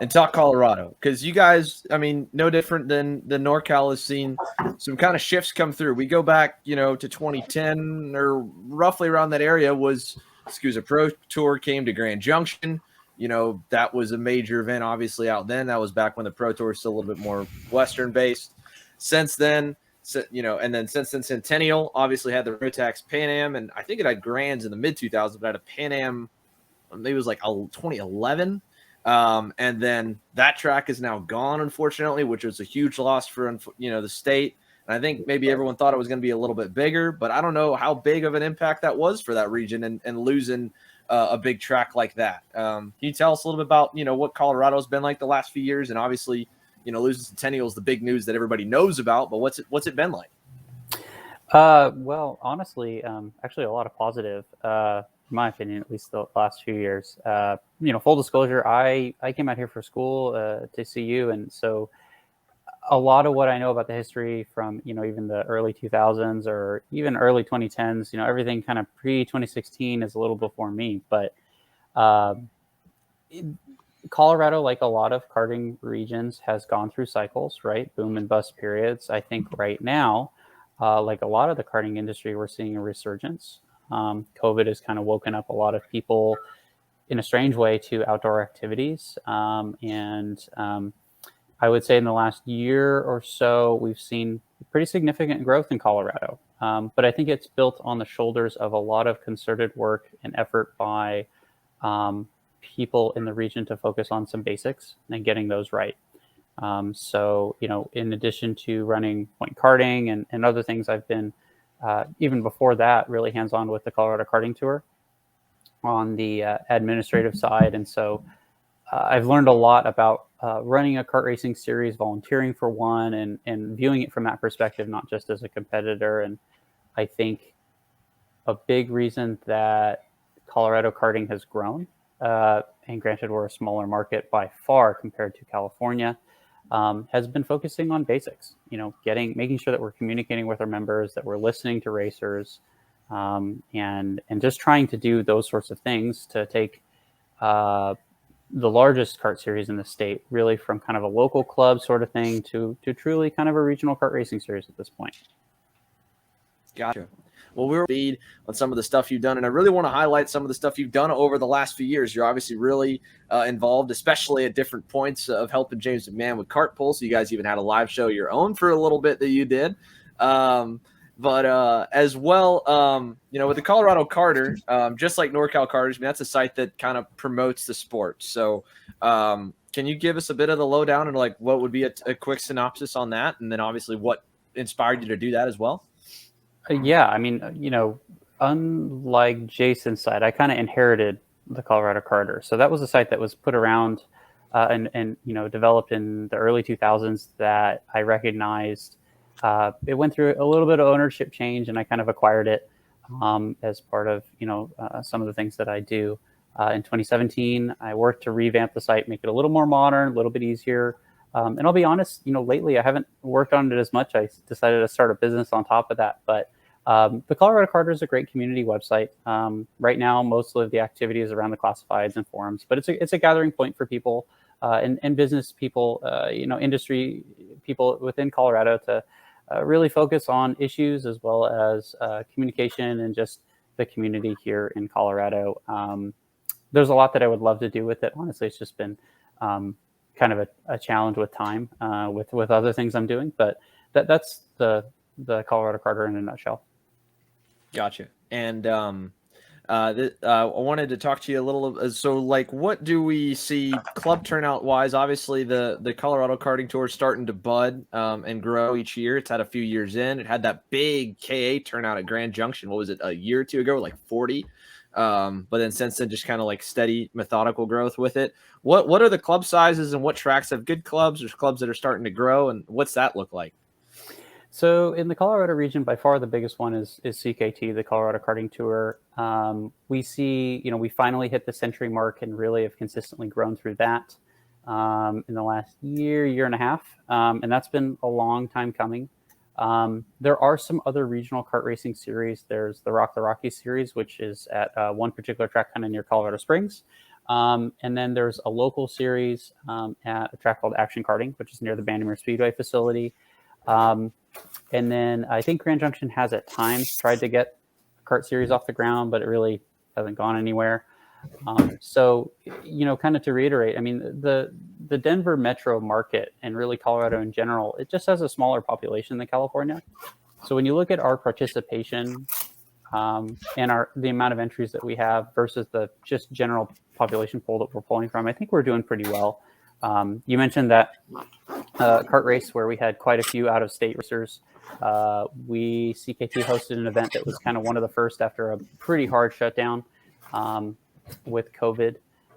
and talk Colorado, because you guys, I mean, no different than NorCal has seen some kind of shifts come through. We go back, to 2010 or roughly around that area was SCUSA Pro Tour came to Grand Junction. That was a major event, obviously, out then. That was back when the Pro Tour was still a little bit more Western based. Since then, and then since then, Centennial obviously had the Rotax Pan Am, and I think it had Grands in the mid 2000s, but it had a Pan Am, maybe it was like 2011. And then that track is now gone, unfortunately, which was a huge loss for, the state. And I think maybe everyone thought it was going to be a little bit bigger, but I don't know how big of an impact that was for that region and losing a big track like that. Can you tell us a little bit about, what Colorado's been like the last few years? And obviously, losing Centennial is the big news that everybody knows about, but what's it been like? Well, honestly, actually a lot of positive, in my opinion, at least the last few years. Full disclosure, I came out here for school to see you, and so a lot of what I know about the history from even the early 2000s or even early 2010s, everything kind of pre 2016 is a little before me. But Colorado, like a lot of karting regions, has gone through cycles, right? Boom and bust periods. I think right now, like a lot of the karting industry, we're seeing a resurgence. COVID has kind of woken up a lot of people in a strange way to outdoor activities. I would say in the last year or so, we've seen pretty significant growth in Colorado. But I think it's built on the shoulders of a lot of concerted work and effort by people in the region to focus on some basics and getting those right. So, in addition to running point karting and other things, I've been, even before that, really hands-on with the Colorado Karting Tour on the administrative side. And so I've learned a lot about running a kart racing series, volunteering for one, and viewing it from that perspective, not just as a competitor. And I think a big reason that Colorado karting has grown, and granted we're a smaller market by far compared to California, has been focusing on basics, making sure that we're communicating with our members, that we're listening to racers, and just trying to do those sorts of things to take the largest kart series in the state, really from kind of a local club sort of thing to truly kind of a regional kart racing series at this point. Gotcha. Well, we're feed on some of the stuff you've done, and I really want to highlight some of the stuff you've done over the last few years. You're obviously really involved, especially at different points of helping James McMahon with Kart Pulse. You guys even had a live show of your own for a little bit that you did. But as well, with the Colorado Carter, just like NorCal Carters, I mean, that's a site that kind of promotes the sport. So can you give us a bit of the lowdown and like what would be a quick synopsis on that? And then obviously what inspired you to do that as well? Yeah, I mean, unlike Jason's site, I kind of inherited the Colorado Carter. So that was a site that was put around and developed in the early 2000s that I recognized. It went through a little bit of ownership change, and I kind of acquired it as part of some of the things that I do. In 2017, I worked to revamp the site, make it a little more modern, a little bit easier. And I'll be honest, lately I haven't worked on it as much. I decided to start a business on top of that. But the Colorado Carter is a great community website. Right now, most of the activity is around the classifieds and forums, but it's a gathering point for people and business people, industry people within Colorado to really focus on issues as well as communication and just the community here in Colorado. There's a lot that I would love to do with it. Honestly, it's just been kind of a challenge with time, with other things I'm doing, but that's the Colorado Carter in a nutshell. Gotcha. And I wanted to talk to you a little. So, like, what do we see club turnout wise? Obviously, the Colorado Karting Tour is starting to bud and grow each year. It's had a few years in. It had that big KA turnout at Grand Junction. What was it, a year or two ago? Like 40. But then since then, just kind of like steady, methodical growth with it. What are the club sizes and what tracks have good clubs? There's clubs that are starting to grow, and what's that look like? So in the Colorado region, by far the biggest one is CKT, the Colorado Karting Tour. We see, we finally hit the century mark and really have consistently grown through that in the last year and a half. And that's been a long time coming. There are some other regional kart racing series. There's the Rock the Rockies series, which is at one particular track kind of near Colorado Springs. And then there's a local series at a track called Action Karting, which is near the Bandimere Speedway facility. And then I think Grand Junction has at times tried to get a kart series off the ground, but it really hasn't gone anywhere. So, kind of to reiterate, I mean, the Denver metro market and really Colorado in general, it just has a smaller population than California. So when you look at our participation and the amount of entries that we have versus the just general population pool that we're pulling from, I think we're doing pretty well. You mentioned that kart race where we had quite a few out-of-state racers. CKT hosted an event that was kind of one of the first after a pretty hard shutdown with COVID.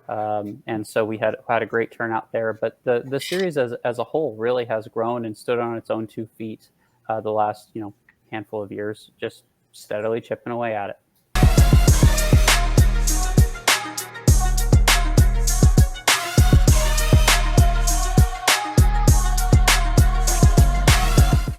And so we had a great turnout there. But the series as a whole really has grown and stood on its own 2 feet the last handful of years, just steadily chipping away at it.